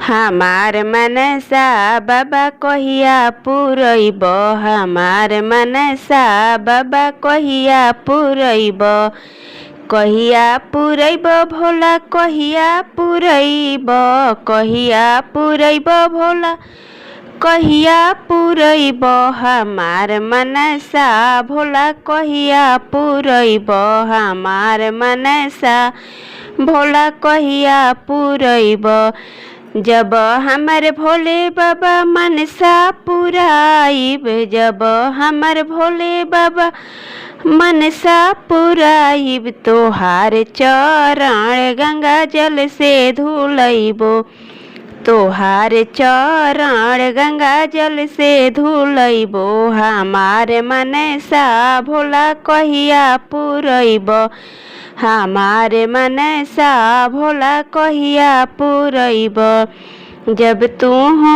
हमार मनसा बाबा कहिया पुरैब, हमार मनसा बाबा कहिया पुरैब, कहिया पुरैब भोला कहिया पुरैब, कहिया पुरैब भोला कहिया पुरैब, हमार मनसा भोला कहिया पुरैब, हमार मनसा भोला कहिया पुरैब। जब हमर भोले बाबा मनसा पुराइब, जब हमर भोले बाबा मनसा पुराइब, तोहार चरण गंगा जल से धुलैबो, तोहार चरण गंगा जल से धुलैबो, हमार मनसा भोला कहिया पुरैब, हमार मनसा भोला कहिया पुरैब। जब तू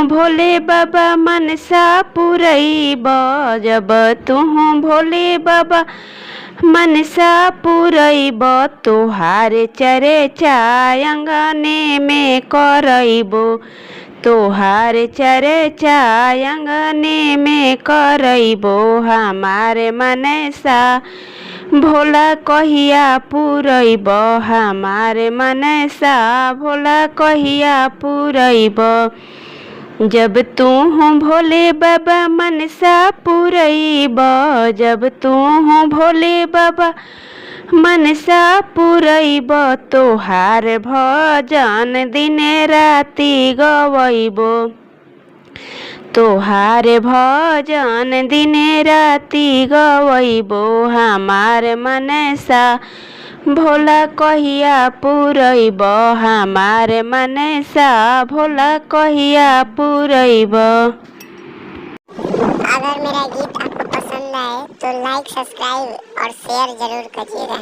भोले बाबा मनसा पुरैब, जब तू भोले बाबा मनसा पुरैब, तोहार चर्चा अंगने में करैबो, तोहार चर्चा अंगने में करैबो, हमार मनसा भोला कहिया पुरैब, हमार मनसा भोला कहिया पुरैब। जब तू भोले बाबा मनसा पुरैब, जब तू भोले बाबा मनसा पुरैब, तोहार भजन दिन राति गवैबो, तोहार भजन दिन राति गवैबो, हमार मनसा भोला कहिया पुरैब, हमार मनसा भोला कहिया पुरैब। अगर मेरा गीत आपको पसंद आए तो लाइक, सब्सक्राइब और शेयर जरूर करिएगा।